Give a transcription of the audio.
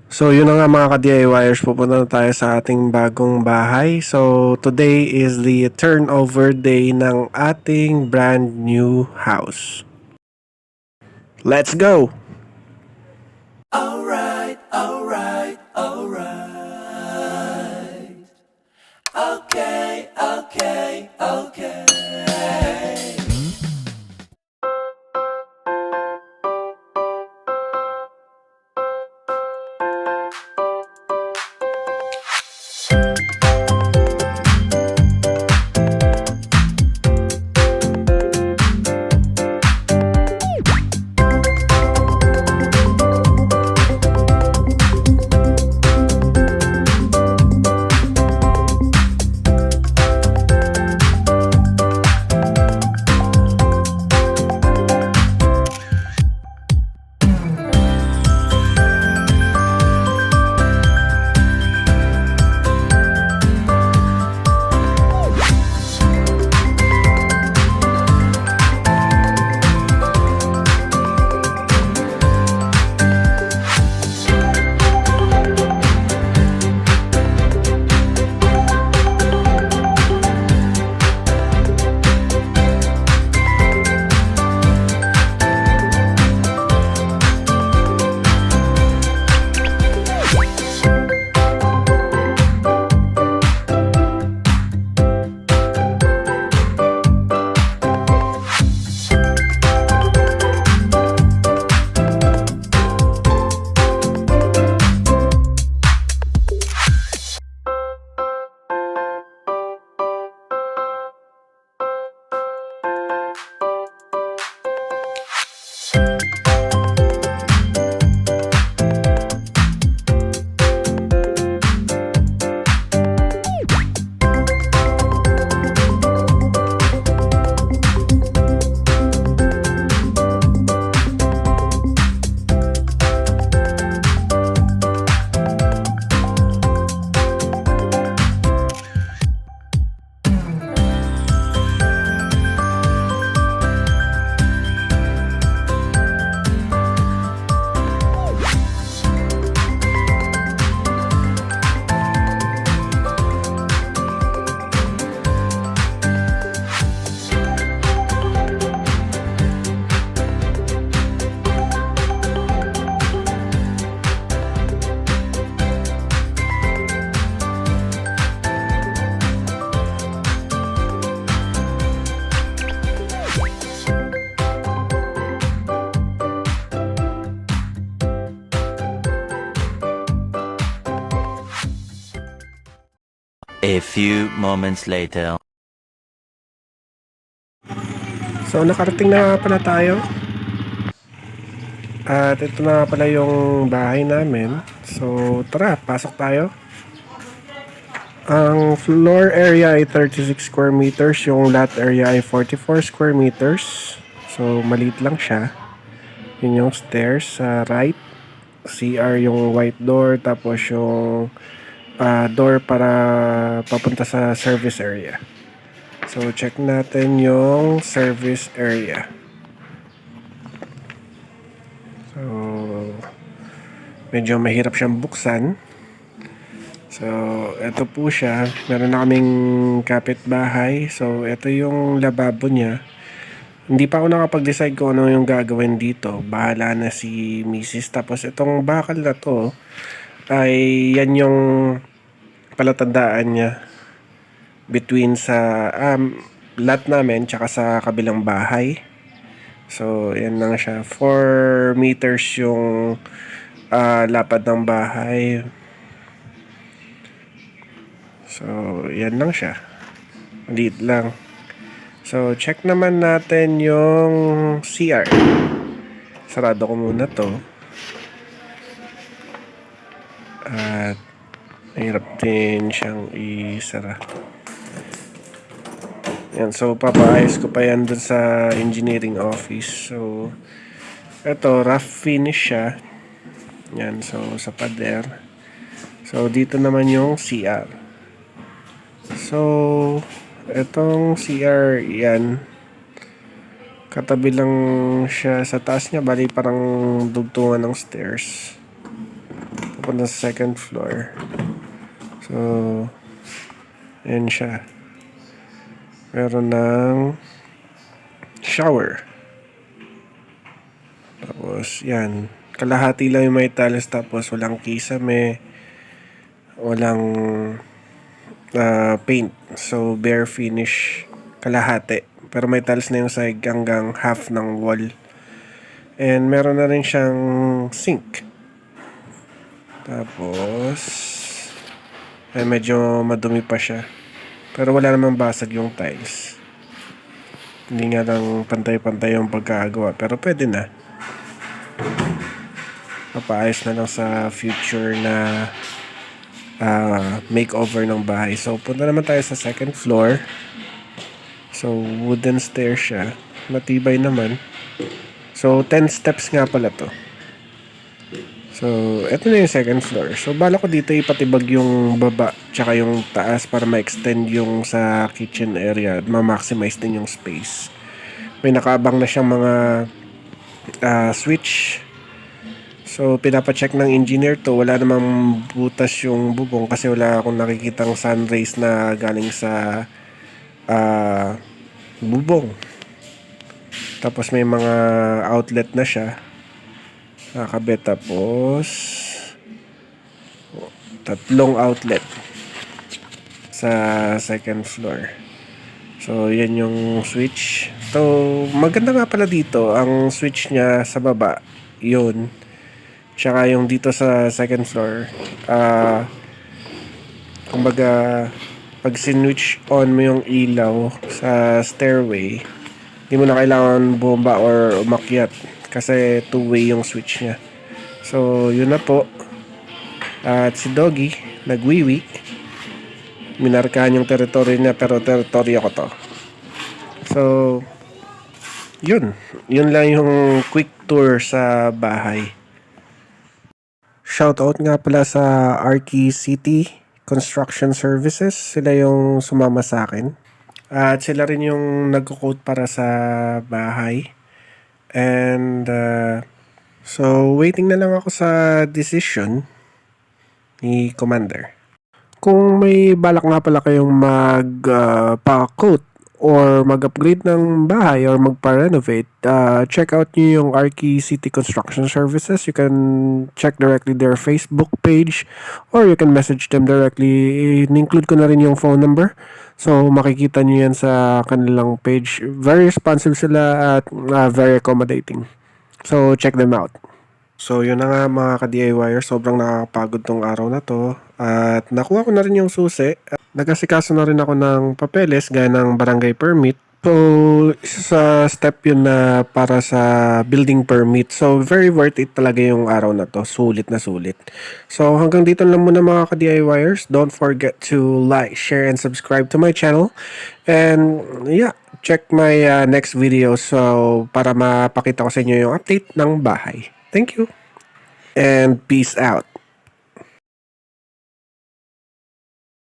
So yun na nga mga ka-DIYers, pupunta na tayo sa ating bagong bahay. So today is the turnover day ng ating brand new house. Let's go! Alright, alright, alright. Okay, okay, okay. A few moments later. So nakarating na nga pala tayo. At ito na nga pala yung bahay namin. So tara, pasok tayo. Ang floor area ay 36 square meters. Yung lot area ay 44 square meters. So maliit lang siya. Yun yung stairs sa right. CR yung white door. Tapos yung door para papunta sa service area. So check natin yung service area. So medyo mahirap siyang buksan. So ito po siya. Meron na kaming kapitbahay. So ito yung lababo niya. Hindi pa ako nakapag-decide kung ano yung gagawin dito. Bahala na si Mrs. Tapos itong bakal na to ay yan yung palatandaan niya between sa lot namin tsaka sa kabilang bahay. So yan lang siya. 4 meters yung lapad ng bahay. So yan lang siya. Maliit lang. So check naman natin yung CR. Sarado ko muna to. At hirap din siyang isara. Yan, so papaayos ko pa yan dun sa engineering office. So eto, rough finish siya. Yan, so sa pader. So dito naman yung CR. So etong CR yan, katabi lang siya sa taas niya, bali parang dugtungan ng stairs. papunta sa second floor. So, ayan siya. Meron ng shower. Tapos, yan. Kalahati lang yung may tiles, tapos walang kisame, walang paint. So, bare finish kalahati. Pero may tiles na yung side hanggang half ng wall. And meron na rin siyang sink. Tapos, ay medyo madumi pa siya. Pero wala namang basag yung tiles. Hindi nga lang pantay-pantay yung pagkagawa. Pero pwede na. Papaayos na lang sa future na makeover ng bahay. So, punta naman tayo sa second floor. So, wooden stair siya. Matibay naman. So, 10 steps nga pala to. So, eto na yung second floor. So, bala ko dito ipatibag yung baba tsaka yung taas para ma-extend yung sa kitchen area at ma-maximize din yung space. May nakaabang na siyang mga switch. So, pinapacheck ng engineer to. Wala namang butas yung bubong kasi wala akong nakikitang sun rays na galing sa bubong. Tapos may mga outlet na siya nakakabit, tapos 3 outlet sa second floor. So yan yung switch. So maganda nga pala dito ang switch niya sa baba, yun. Tsaka yung dito sa second floor, kumbaga pag sinwitch on mo yung ilaw sa stairway, hindi mo na kailangan bumaba or umakyat kasi two-way yung switch niya. So, yun na po. At si Doggy, nagwiwi. Minarkahan yung territory niya pero territory ko to. So, yun. Yun lang yung quick tour sa bahay. Shoutout nga pala sa Arkicity Construction Services. Sila yung sumama sa akin. At sila rin yung nagko-quote para sa bahay. And so waiting na lang ako sa decision ni Commander. Kung may balak nga pala kayong pa-quote or mag-upgrade ng bahay or magpa-renovate, check out nyo yung Arkicity Construction Services. You can check directly their Facebook page or you can message them directly. In-include ko na rin yung phone number. So, makikita nyo yan sa kanilang page. Very responsive sila at very accommodating. So, check them out. So, yun na nga mga ka-DIYer. Sobrang nakakapagod tong araw na to. At nakuha ko na rin yung susi. Nag-asikaso na rin ako ng papeles gaya ng barangay permit. So, isa sa step yun na para sa building permit. So, very worth it talaga yung araw na to. Sulit na sulit. So, hanggang dito lang muna mga ka-DIYers. Don't forget to like, share, and subscribe to my channel. And, yeah, check my next video so para mapakita ko sa inyo yung update ng bahay. Thank you. And peace out.